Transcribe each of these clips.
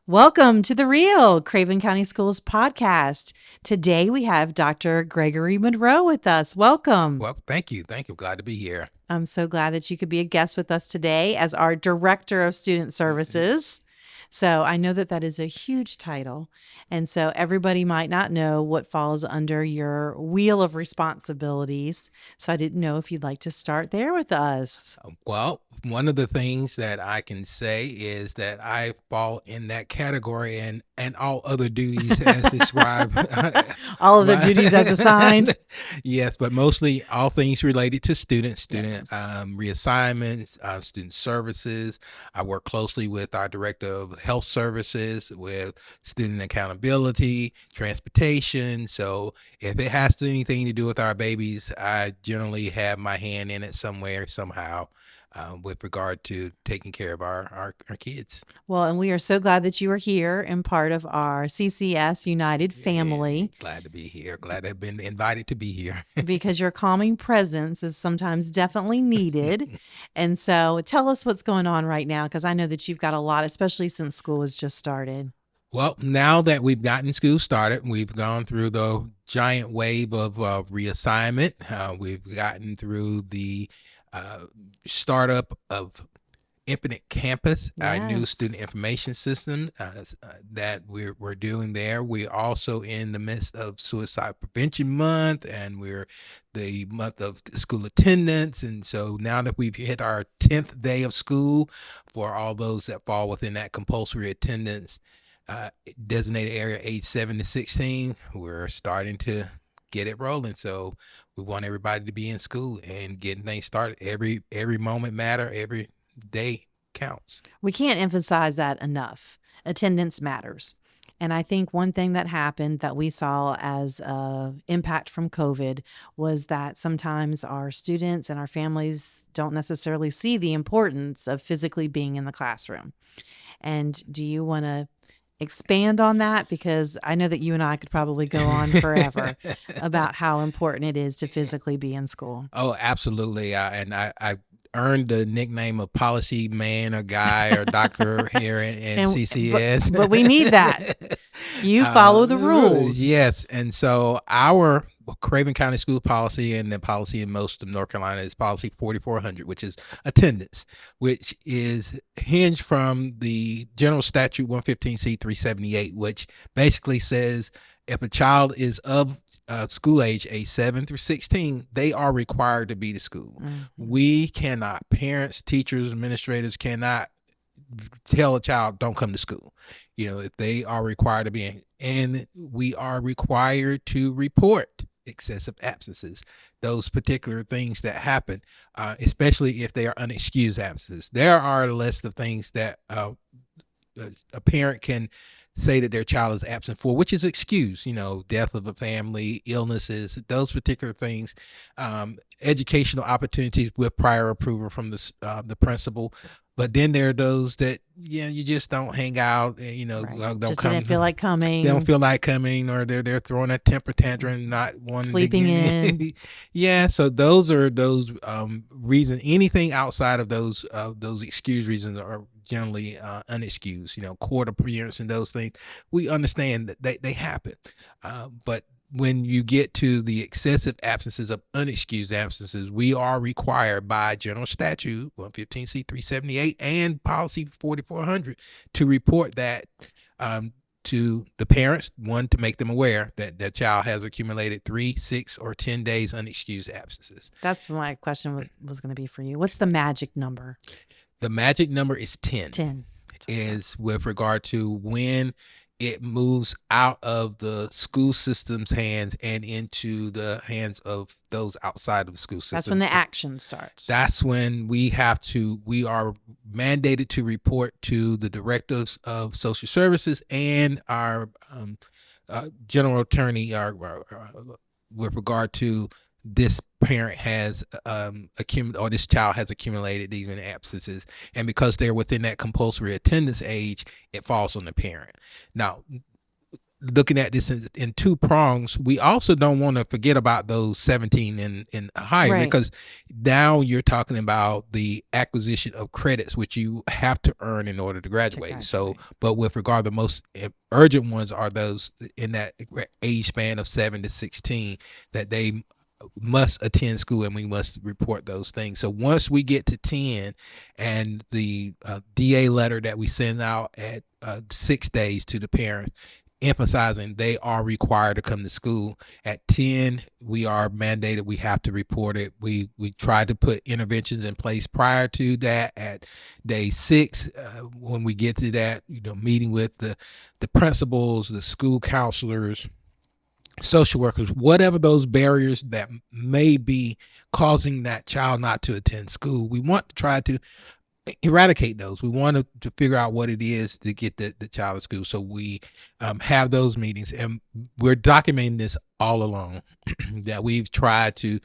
Welcome to the Real Craven County Schools podcast. Today we have Dr. Gregory Monroe with us. Welcome. Well, thank you. Thank you. Glad to be here. I'm so glad that you could be a guest with us today as our Director of Student Services. So I know that that is a huge title. And so everybody might not know what falls under your wheel of responsibilities. So I didn't know if you'd like to start there with us. Well, one of the things that I can say is that I fall in that category and all other duties as described. All of the duties as assigned. Yes, but mostly all things related to student Yes. reassignments, student services. I work closely with our director of health services, with student accountability, transportation. So if it has anything to do with our babies, I generally have my hand in it somewhere, somehow. With regard to taking care of our kids. Well, and we are so glad that you are here and part of our CCS United family. Yeah, glad to be here. Glad I've been invited to be here. Because your calming presence is sometimes definitely needed. And so tell us what's going on right now, because I know that you've got a lot, especially since school has just started. Well, now that we've gotten school started, we've gone through the giant wave of reassignment. We've gotten through the startup of Infinite Campus, our new Yes. student information system that we're doing there. We're also in the midst of Suicide Prevention Month, and we're the month of school attendance. And so now that we've hit our 10th day of school, for all those that fall within that compulsory attendance designated area, age 7 to 16, we're starting to get it rolling. So we want everybody to be in school and getting things started. Every moment matter. Every day counts. We can't emphasize that enough. Attendance matters. And I think one thing that happened that we saw as an impact from COVID was that sometimes our students and our families don't necessarily see the importance of physically being in the classroom. And do you want to expand on that? Because I know that you and I could probably go on forever about how important it is to physically be in school. Oh, absolutely. And I earned the nickname of policy man or guy or doctor here in And CCS. but we need that. You follow the rules. Yes. And so our Craven County school policy, and the policy in most of North Carolina, is policy 4400, which is attendance, which is hinged from the General Statute 115C 378, which basically says if a child is of school age 7 through 16, they are required to be to school. Mm-hmm. We cannot, parents, teachers, administrators cannot tell a child don't come to school. If they are required to be, and we are required to report excessive absences, those particular things that happen, especially if they are unexcused absences. There are a list of things that a parent can say that their child is absent for, which is excused, death of a family, illnesses, those particular things, educational opportunities with prior approval from the principal. But then there are those that, you just don't hang out, Right. don't Just come. didn't feel like coming. They don't feel like coming, or they're throwing a temper tantrum, not wanting Sleeping to in. Yeah, so those are those reasons. Anything outside of those excused reasons are generally unexcused. Court appearance and those things, we understand that they happen, but when you get to the excessive absences of unexcused absences, we are required by General Statute 115C 378 and Policy 4400 to report that to the parents, one, to make them aware that that child has accumulated 3, 6, or 10 days unexcused absences. That's my question was going to be for you. What's the magic number? The magic number is 10. 10. Is with regard to when it moves out of the school system's hands and into the hands of those outside of the school system. That's when the action starts. That's when we are mandated to report to the directors of social services and our general attorney with regard to this parent has accumulated, or this child has accumulated these many absences, and because they're within that compulsory attendance age, it falls on the parent. Now, looking at this in two prongs. We also don't want to forget about those 17 and higher, Right. because now you're talking about the acquisition of credits, which you have to earn in order to To graduate. So, graduate. but with regard, the most urgent ones are those in that age span of 7 to 16, that they must attend school, and we must report those things. So once we get to 10, and the DA letter that we send out at 6 days to the parents, emphasizing they are required to come to school. At 10, we are mandated, we have to report it. We try to put interventions in place prior to that. At day 6, when we get to that, meeting with the principals, the school counselors, social workers, whatever those barriers that may be causing that child not to attend school, we want to try to eradicate those. We want to figure out what it is to get the child to school. So we have those meetings, and we're documenting this all along that we've tried to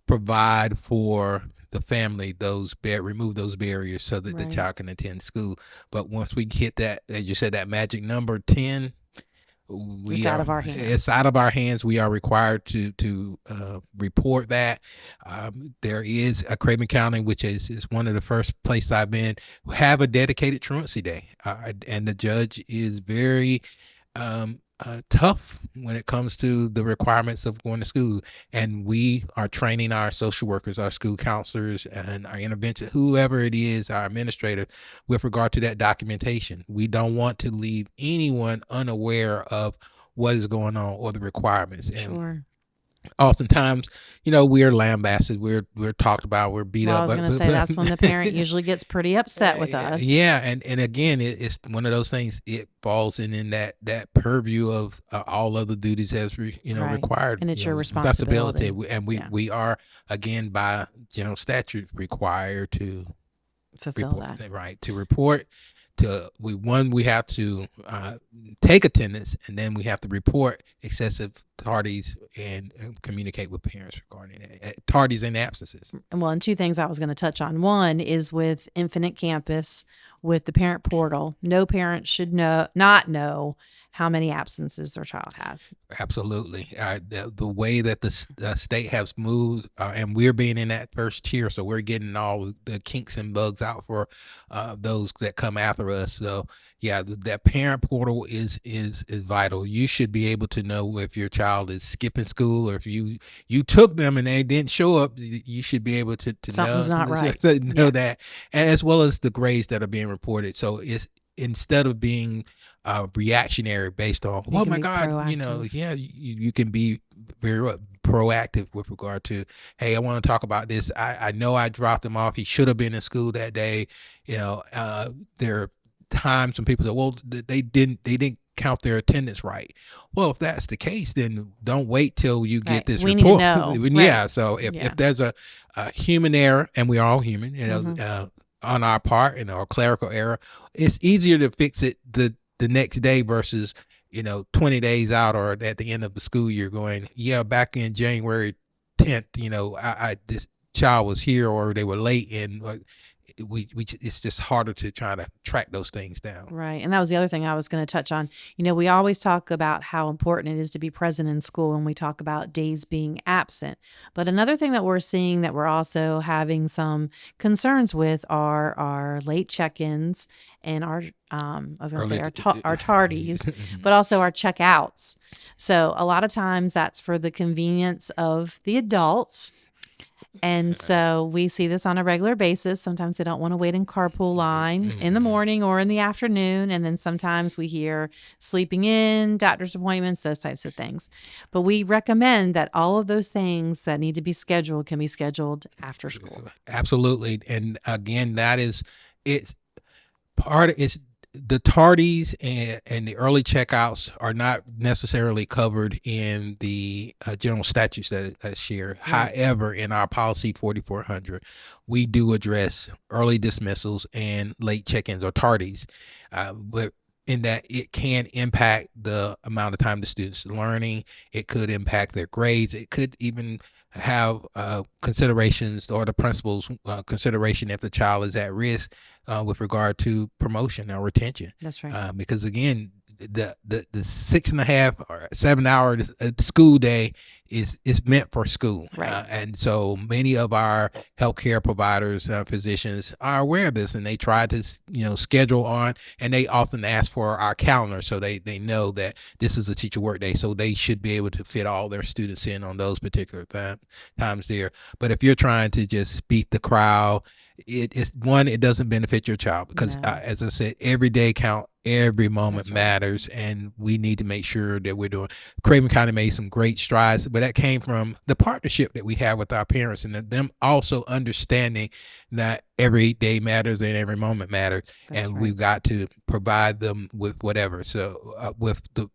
provide for the family remove those barriers so that the Right. child can attend school. But once we hit that, as you said, that magic number 10, It's we out are of our it's hands. out of our hands. We are required to report that. There is a Craven County, which is one of the first places I've been, have a dedicated truancy day, and the judge is very tough when it comes to the requirements of going to school. And we are training our social workers, our school counselors, and our intervention, whoever it is, our administrator, with regard to that documentation. We don't want to leave anyone unaware of what is going on or the requirements. And Sure. oftentimes, we are lambasted, we're talked about, we're beat Well, I up, was but, going to but, say but that's when the parent usually gets pretty upset with us. yeah, and again, it's one of those things. It falls in that purview of all other duties as Right. required, And it's your responsibility, responsibility. and we Yeah. we are, again, by general statute, required to Fulfill report, that. right, to report. We have to take attendance, and then we have to report excessive tardies, and communicate with parents regarding it, tardies and absences. Well, and two things I was going to touch on. One is with Infinite Campus, with the parent portal. No parent should not know how many absences their child has. Absolutely. The way that the state has moved, and we're being in that first tier, so we're getting all the kinks and bugs out for those that come after us. So yeah, that parent portal is vital. You should be able to know if your child is skipping school, or if you took them and they didn't show up. You should be able to Something's know not right. know Yeah. that, and as well as the grades that are being reported. So it's, instead of being reactionary based on, You oh can my be God, proactive. yeah, you can be very proactive with regard to, hey, I want to talk about this. I know I dropped him off. He should have been in school that day. There are times when people say, well, they didn't count their attendance right. Well, if that's the case, then don't wait till you get Right. this We need to report. know. Yeah. Right. So if, Yeah. if there's a human error, and we're all human, Hmm. on our part, or clerical error, it's easier to fix it the next day versus 20 days out, or at the end of the school year, going, yeah, back in January 10th, this child was here, or they were late, and it's just harder to try to track those things down. Right. And that was the other thing I was going to touch on. We always talk about how important it is to be present in school when we talk about days being absent. But another thing that we're seeing that we're also having some concerns with are our late check-ins and our I was going to say Early. our tardies, but also our checkouts. So a lot of times that's for the convenience of the adults. And so we see this on a regular basis. Sometimes they don't want to wait in carpool line in the morning or in the afternoon. And then sometimes we hear sleeping in, doctor's appointments, those types of things. But we recommend that all of those things that need to be scheduled can be scheduled after school. Absolutely. And again, it's it's the tardies and the early checkouts are not necessarily covered in the general statutes that share. Right. However, in our policy 4400, we do address early dismissals and late check-ins or tardies, but in that it can impact the amount of time the students are learning. It could impact their grades. It could even have considerations, or the principal's consideration, if the child is at risk with regard to promotion or retention. That's right. Because again, the 6.5 or 7 hour school day is meant for school, Right. and so many of our healthcare providers, physicians are aware of this, and they try to schedule on, and they often ask for our calendar, so they know that this is a teacher work day, so they should be able to fit all their students in on those particular times there. But if you're trying to just beat the crowd, it doesn't benefit your child, because No. as I said, every day count, every moment That's right. matters, and we need to make sure that we're doing. Craven County made some great strides, but that came from the partnership that we have with our parents, and them also understanding that every day matters and every moment matters, That's and right. we've got to provide them with whatever. So with the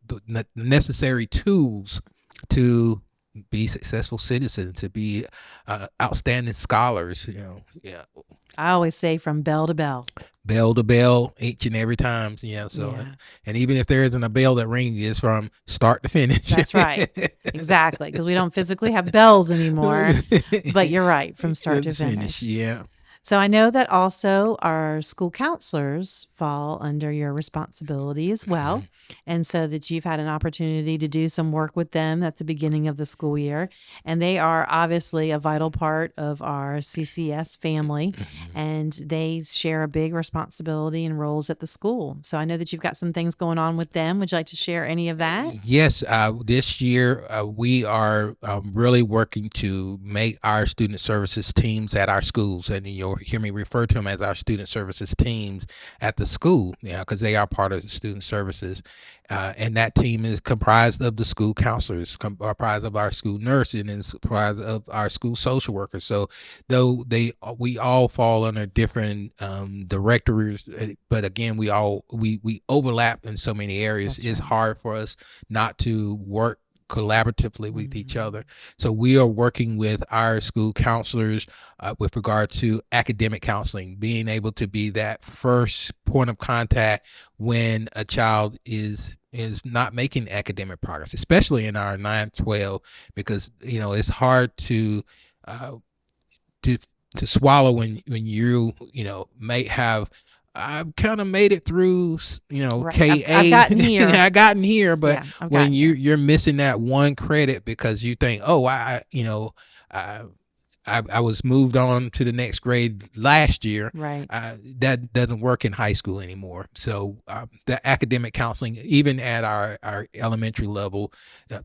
necessary tools to be successful citizens, to be outstanding scholars. Yeah, I always say from bell to bell. bell to bell each and every time. Yeah. So, Yeah. and even if there isn't a bell that rings, it's from start to finish. That's right. Exactly. Because we don't physically have bells anymore. But you're right, from start to finish. Yeah. So I know that also our school counselors fall under your responsibility as well. And so that you've had an opportunity to do some work with them at the beginning of the school year. And they are obviously a vital part of our CCS family. And they share a big responsibility and roles at the school. So I know that you've got some things going on with them. Would you like to share any of that? Yes, this year we are really working to make our student services teams at our schools, and you'll hear me refer to them as our student services teams at the school, because they are part of the student services. And that team is comprised of the school counselors, comprised of our school nurse, and is comprised of our school social workers. So, though we all fall under different directories, but again, we overlap in so many areas. That's It's right. hard for us not to work collaboratively with each Mhm. other. So we are working with our school counselors with regard to academic counseling, being able to be that first point of contact when a child is not making academic progress, especially in our 9-12, because it's hard uh, to to swallow when may have. I've kind of made it through, Right. I've KA. gotten here. I gotten here, but Yeah, I've when gotten here. you're missing that one credit because you think, oh, I I was moved on to the next grade last year. Right. That doesn't work in high school anymore. So the academic counseling, even at our elementary level,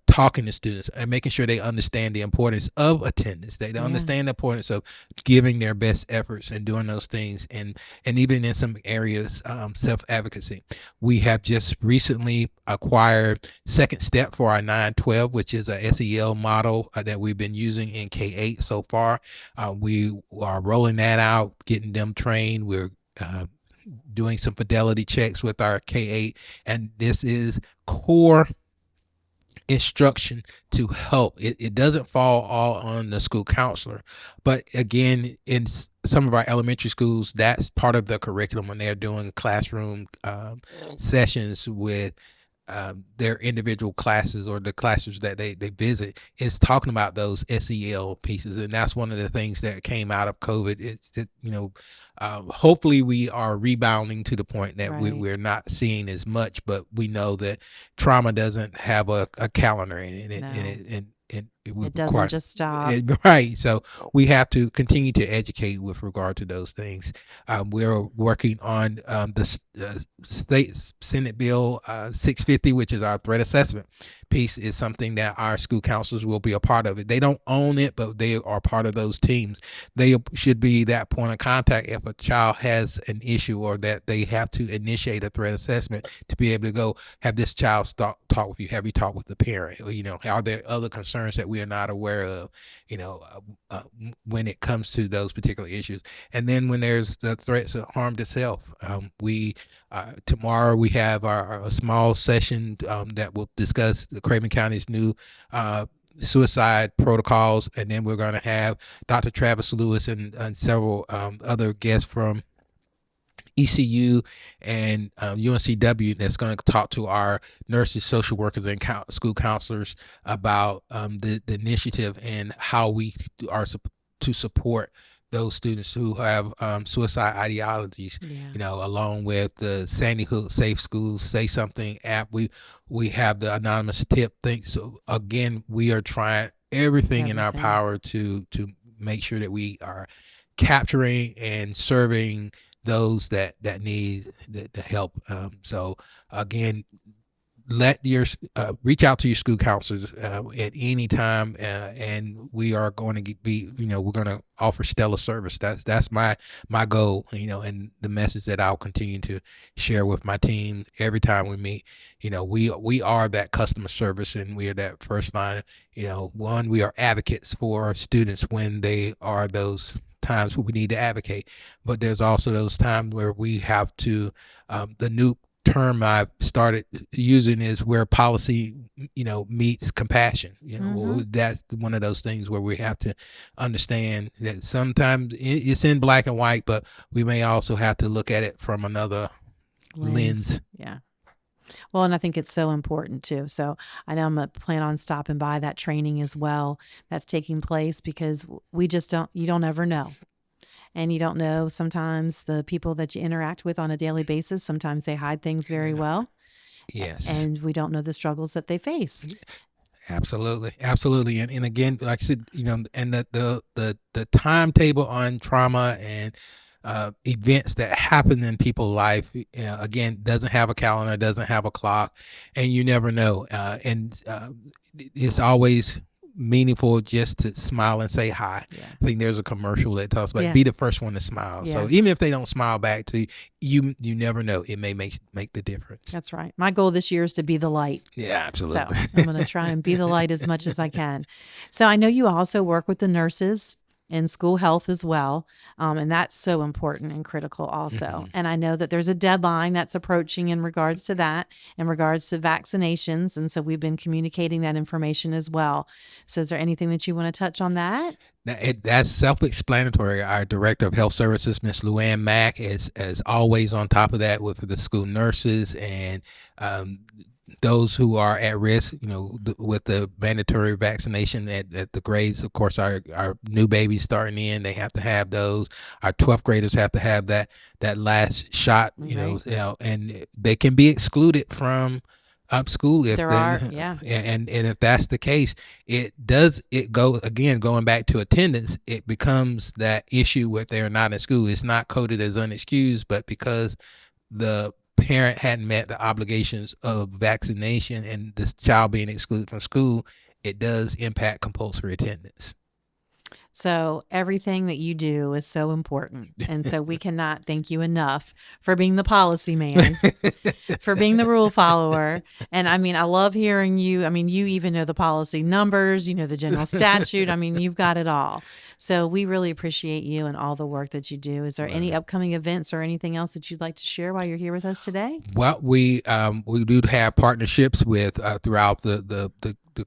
talking to students and making sure they understand the importance of attendance. They Yeah. understand the importance of giving their best efforts and doing those things, and even in some areas, self advocacy. We have just recently acquired Second Step for our 9-12, which is a SEL model that we've been using in K-8 so far. We are rolling that out, getting them trained. We're doing some fidelity checks with our K-8, and this is core instruction to help. It doesn't fall all on the school counselor, but again, in some of our elementary schools, that's part of the curriculum when they're doing classroom sessions with their individual classes or the classes that they visit, is talking about those SEL pieces. And that's one of the things that came out of COVID. It's that, hopefully we are rebounding to the point that Right. we're not seeing as much, but we know that trauma doesn't have a calendar in it, No. and it It doesn't just stop. right. So we have to continue to educate with regard to those things. We're working on the state Senate Bill 650, which is our threat assessment piece. Is something that our school counselors will be a part of. It. They don't own it, but they are part of those teams. They should be that point of contact if a child has an issue or that they have to initiate a threat assessment, to be able to go, have this child talk with you. Have you talked with the parent? Or, are there other concerns that we are not aware of? When it comes to those particular issues. And then when there's the threats of harm to self, we tomorrow we have our small session that will discuss the Craven County's new suicide protocols, and then we're going to have Dr. Travis Lewis and several other guests from ECU and UNCW that's going to talk to our nurses, social workers, and school counselors about the initiative and how we are to support those students who have suicide ideologies. Yeah, Along with the Sandy Hook Safe Schools Say Something app, we have the anonymous tip thing. So again, we are trying everything in our everything. power to make sure that we are capturing and serving those that need the help. So again, let your reach out to your school counselors at any time, and we are going to be, we're going to offer stellar service. That's my goal, and the message that I'll continue to share with my team every time we meet. We are that customer service, and we are that first line. One, we are advocates for our students when they are those times where we need to advocate, but there's also those times where we have to, the new term I've started using is where policy, meets compassion. Mm-hmm. That's one of those things where we have to understand that sometimes it's in black and white, but we may also have to look at it from another Lens. lens. Yeah. Well, and I think it's so important too. So I know I'm going to plan on stopping by that training as well that's taking place, because we just you don't ever know. And you don't know sometimes the people that you interact with on a daily basis, sometimes they hide things very well, Yes. and we don't know the struggles that they face. Absolutely, absolutely, and again, like I said, and the timetable on trauma and events that happen in people's life, again, doesn't have a calendar, doesn't have a clock, and you never know. And it's always meaningful just to smile and say hi. Yeah. I think there's a commercial that talks about Yeah. be the first one to smile. Yeah. So even if they don't smile back to you, you never know. It may make the difference. That's right. My goal this year is to be the light. Yeah, So absolutely. I'm going to try and be the light as much as I can. So I know you also work with the nurses in school health as well. And that's so important and critical also. Mhm. And I know that there's a deadline that's approaching in regards to that, in regards to vaccinations. And so we've been communicating that information as well. So is there anything that you want to touch on that? That's self-explanatory. Our director of health services, Miss Luann Mack, is always on top of that with the school nurses and those who are at risk. With the mandatory vaccination at the grades. Of course, our new babies starting in, they have to have those. Our 12th graders have to have that last shot. Right. And they can be excluded from school if There they are, yeah. and if that's the case, going back to attendance, it becomes that issue where they're not in school. It's not coded as unexcused, but because the parent hadn't met the obligations of vaccination and this child being excluded from school, it does impact compulsory attendance. So everything that you do is so important. And so we cannot thank you enough for being the policy man, for being the rule follower. And I mean, I love hearing you. I mean, you even know the policy numbers, you know, the general statute. I mean, you've got it all. So we really appreciate you and all the work that you do. Is there any upcoming events or anything else that you'd like to share while you're here with us today? Well, we do have partnerships with throughout the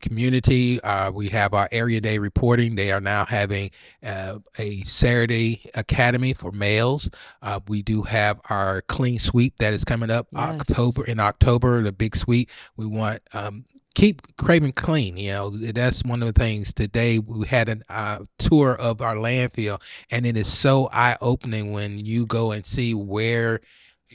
community. We have our area day reporting. They are now having a Saturday academy for males. We do have our clean sweep that is coming up Yes. In October, the big sweep. We want keep Craven clean. That's one of the things. Today we had a tour of our landfill, and it is so eye opening when you go and see where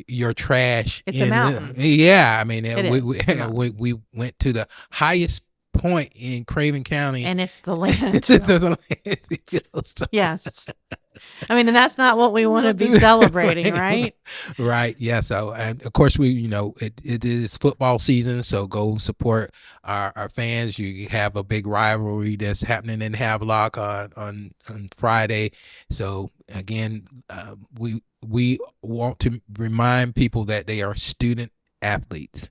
your trash It's a in mountain. yeah, I mean It we is. It's a mountain. we went to the highest point in Craven County. And it's the It's landfill. a landfill. So Yes. I mean, and that's not what we want to be celebrating, right? right, yeah. So, and of course we, it is football season, so go support our fans. You have a big rivalry that's happening in Havelock on Friday. So again, we want to remind people that they are student athletes,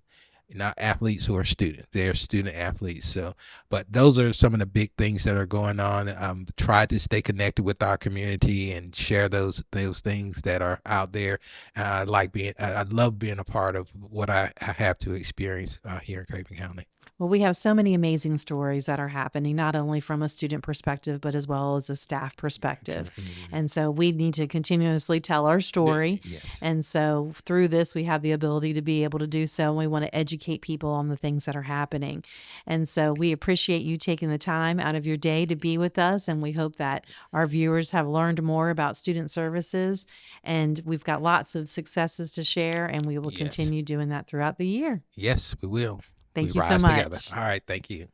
not athletes who are students. They're student athletes. So, but those are some of the big things that are going on. Try to stay connected with our community and share those things that are out there. I love being a part of what I have to experience here in Craven County. Well, we have so many amazing stories that are happening, not only from a student perspective, but as well as a staff perspective. And so we need to continuously tell our story. Yes. And so through this, we have the ability to be able to do so. And we want to educate people on the things that are happening. And so we appreciate you taking the time out of your day to be with us. And we hope that our viewers have learned more about student services. And we've got lots of successes to share. And we will Yes. continue doing that throughout the year. Yes, we will. We Thank you so rise together. much. All right. Thank you.